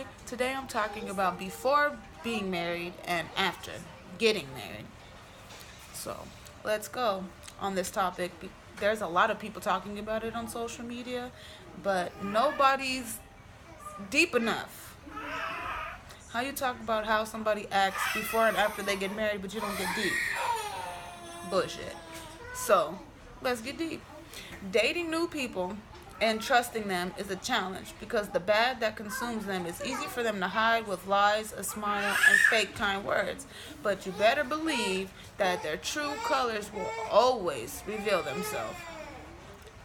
Hi, today I'm talking about before being married and after getting married. So let's go on this topic. There's a lot of people talking about it on social media, but nobody's deep enough. How you talk about how somebody acts before and after they get married, but you don't get deep? Bullshit. So let's get deep. Dating new people and trusting them is a challenge because the bad that consumes them is easy for them to hide with lies, a smile, and fake kind words. But you better believe that their true colors will always reveal themselves.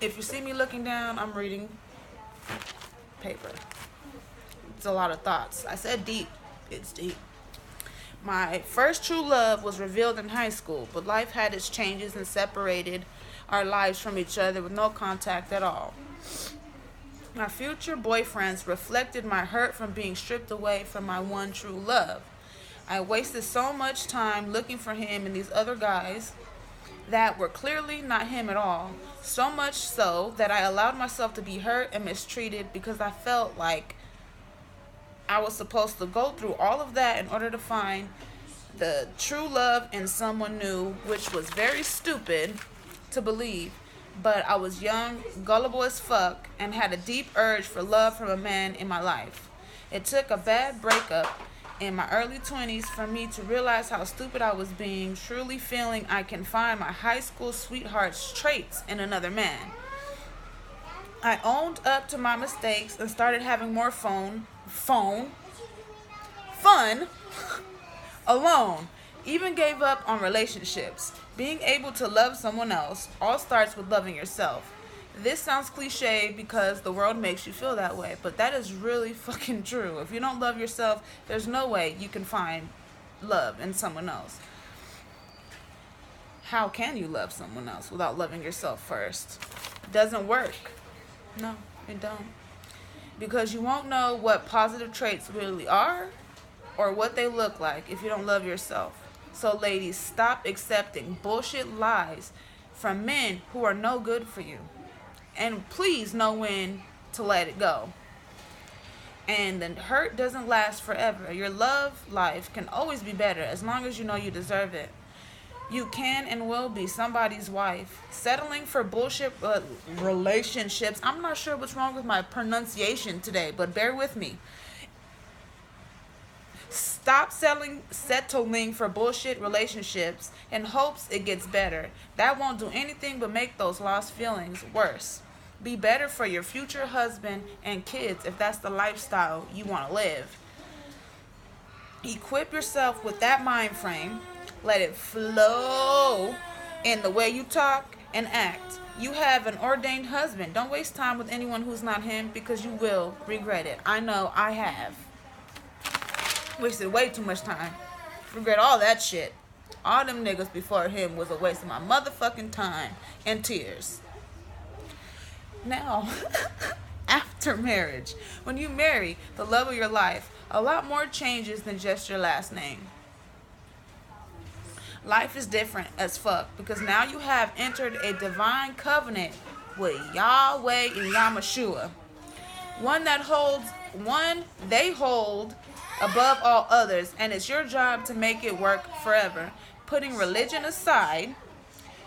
If you see me looking down, I'm reading paper. It's a lot of thoughts. I said deep. It's deep. My first true love was revealed in high school, but life had its changes and separated our lives from each other with no contact at all. My future boyfriends reflected my hurt from being stripped away from my one true love. I wasted so much time looking for him in these other guys that were clearly not him at all. So much so that I allowed myself to be hurt and mistreated because I felt like I was supposed to go through all of that in order to find the true love in someone new, which was very stupid to believe. But I was young, gullible as fuck, and had a deep urge for love from a man in my life. It took a bad breakup in my early 20s for me to realize how stupid I was being, truly feeling I can find my high school sweetheart's traits in another man. I owned up to my mistakes and started having more fun alone. Even gave up on relationships. Being able to love someone else all starts with loving yourself. This sounds cliche because the world makes you feel that way, but that is really fucking true. If you don't love yourself, there's no way you can find love in someone else. How can you love someone else without loving yourself first? It doesn't work. No, it don't. Because you won't know what positive traits really are or what they look like if you don't love yourself. So ladies, stop accepting bullshit lies from men who are no good for you. And please know when to let it go. And the hurt doesn't last forever. Your love life can always be better as long as you know you deserve it. You can and will be somebody's wife. Settling for bullshit relationships. I'm not sure what's wrong with my pronunciation today, but bear with me. Stop settling for bullshit relationships in hopes it gets better. That won't do anything but make those lost feelings worse. Be better for your future husband and kids if that's the lifestyle you want to live. Equip yourself with that mind frame. Let it flow in the way you talk and act. You have an ordained husband. Don't waste time with anyone who's not him because you will regret it. I know I have. Wasted way too much time. Regret all that shit. All them niggas before him was a waste of my motherfucking time and tears. Now, after marriage, when you marry the love of your life, a lot more changes than just your last name. Life is different as fuck because now you have entered a divine covenant with Yahweh and Yamashua. One they hold above all others, and it's your job to make it work forever. Putting religion aside,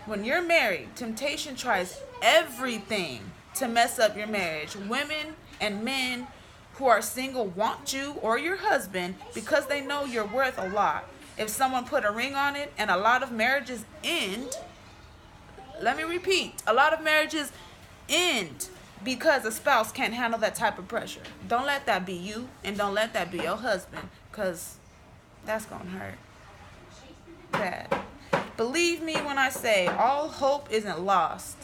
when you're married, temptation tries everything to mess up your marriage. Women and men who are single want you or your husband because they know you're worth a lot. If someone put a ring on it, and a lot of marriages end, let me repeat, a lot of marriages end because a spouse can't handle that type of pressure. Don't let that be you, and don't let that be your husband, because that's going to hurt bad. Believe me when I say all hope isn't lost.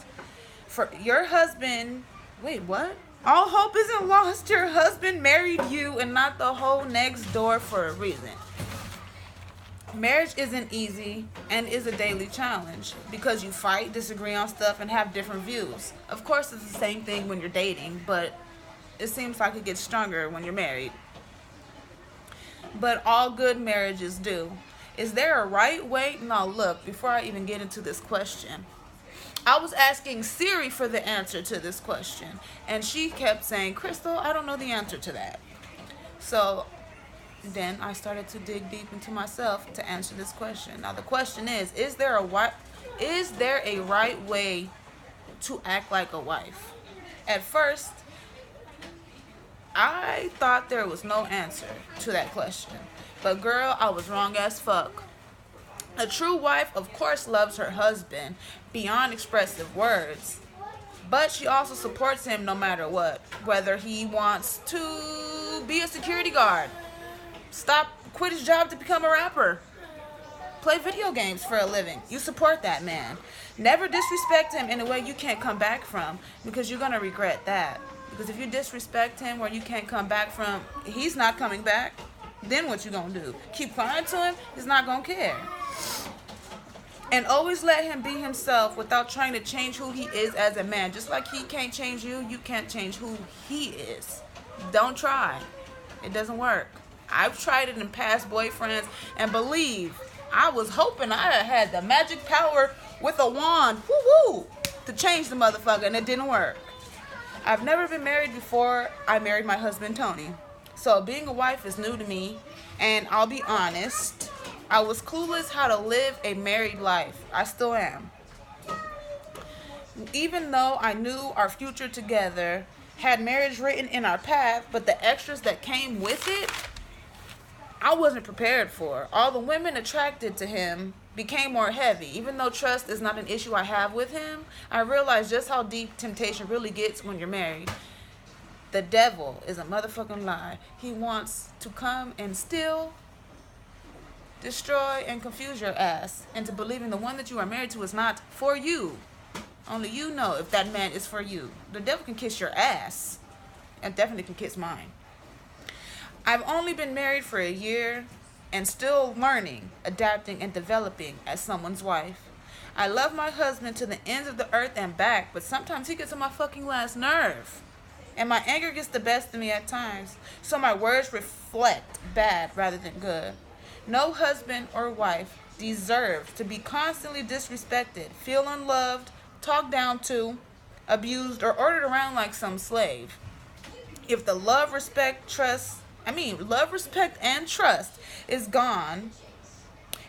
For your husband, wait, what? All hope isn't lost. Your husband married you and not the whole next door for a reason. Marriage isn't easy and is a daily challenge because you fight, disagree on stuff, and have different views. Of course, it's the same thing when you're dating, but it seems like it gets stronger when you're married. But all good marriages do. Is there a right way? Now, look, before I even get into this question, I was asking Siri for the answer to this question, and she kept saying, Crystal, I don't know the answer to that. So then I started to dig deep into myself to answer this question. Now the question is there a right way to act like a wife? At first, I thought there was no answer to that question. But girl, I was wrong as fuck. A true wife, of course, loves her husband beyond expressive words, but she also supports him no matter what. Whether he wants to be a security guard, quit his job to become a rapper, play video games for a living, you support that man. Never disrespect him in a way you can't come back from, because you're gonna regret that. Because if you disrespect him where you can't come back from, he's not coming back. Then what you gonna do? Keep crying to him? He's not gonna care. And always let him be himself without trying to change who he is as a man. Just like he can't change you, you can't change who he is. Don't try. It doesn't work. I've tried it in past boyfriends, and believe, I was hoping I had the magic power with a wand, woo-woo, to change the motherfucker, and it didn't work. I've never been married before I married my husband, Tony. So being a wife is new to me, and I'll be honest, I was clueless how to live a married life. I still am. Even though I knew our future together, had marriage written in our path, but the extras that came with it, I wasn't prepared for. All the women attracted to him became more heavy. Even though trust is not an issue I have with him, I realized just how deep temptation really gets when you're married. The devil is a motherfucking lie. He wants to come and steal, destroy, and confuse your ass into believing the one that you are married to is not for you. Only you know if that man is for you. The devil can kiss your ass, and definitely can kiss mine. I've only been married for a year and still learning, adapting, and developing as someone's wife. I love my husband to the ends of the earth and back, but sometimes he gets on my fucking last nerve. And my anger gets the best of me at times, so my words reflect bad rather than good. No husband or wife deserves to be constantly disrespected, feel unloved, talked down to, abused, or ordered around like some slave. If the love, respect, and trust is gone,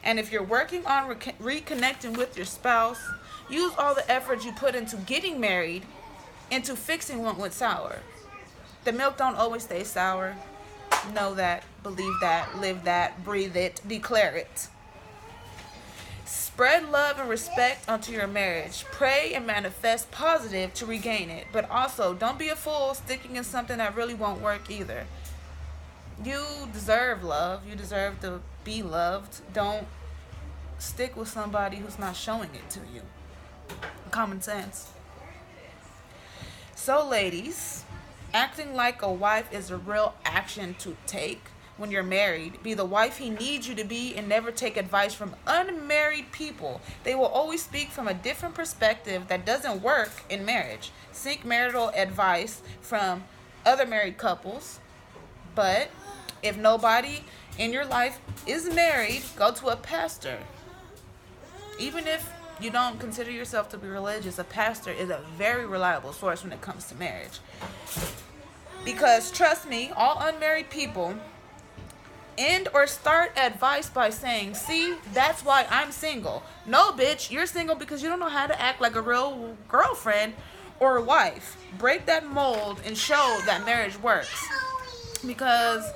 and if you're working on reconnecting with your spouse, use all the effort you put into getting married into fixing what went sour. The milk don't always stay sour. Know that, believe that, live that, breathe it, declare it. Spread love and respect onto your marriage. Pray and manifest positive to regain it. But also, don't be a fool sticking in something that really won't work either. You deserve love. You deserve to be loved. Don't stick with somebody who's not showing it to you. Common sense. So, ladies, acting like a wife is a real action to take when you're married. Be the wife he needs you to be, and never take advice from unmarried people. They will always speak from a different perspective that doesn't work in marriage. Seek marital advice from other married couples. But if nobody in your life is married, go to a pastor. Even if you don't consider yourself to be religious, a pastor is a very reliable source when it comes to marriage. Because trust me, all unmarried people end or start advice by saying, see, that's why I'm single. No, bitch, you're single because you don't know how to act like a real girlfriend or a wife. Break that mold and show that marriage works. Because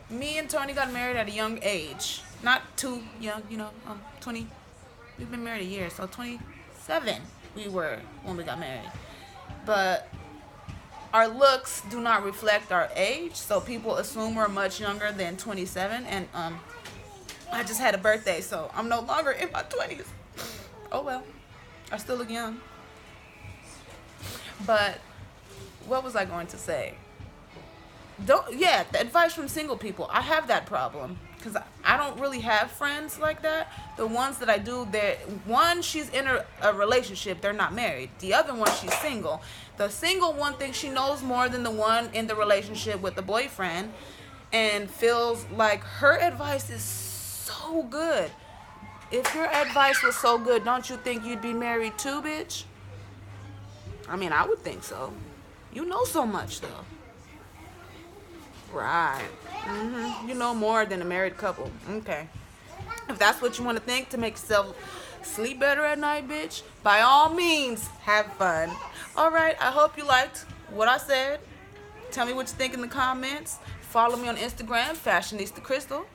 me and Tony got married at a young age. Not too young, 20. We've been married a year, so 27 we were when we got married. But our looks do not reflect our age, so people assume we're much younger than 27. And I just had a birthday, so I'm no longer in my 20s. Oh well, I still look young. But what was I going to say? The advice from single people. I have that problem because I don't really have friends like that. The ones that I do, one, she's in a relationship, they're not married. The other one, she's single. The single one thinks she knows more than the one in the relationship with the boyfriend, and feels like her advice is so good. If your advice was so good, don't you think you'd be married too, bitch? I mean, I would think so. You know so much, though. Right. You know more than a married couple. Okay. If that's what you want to think to make yourself sleep better at night, bitch, by all means, have fun. All right. I hope you liked what I said. Tell me what you think in the comments. Follow me on Instagram, Fashionista Crystal.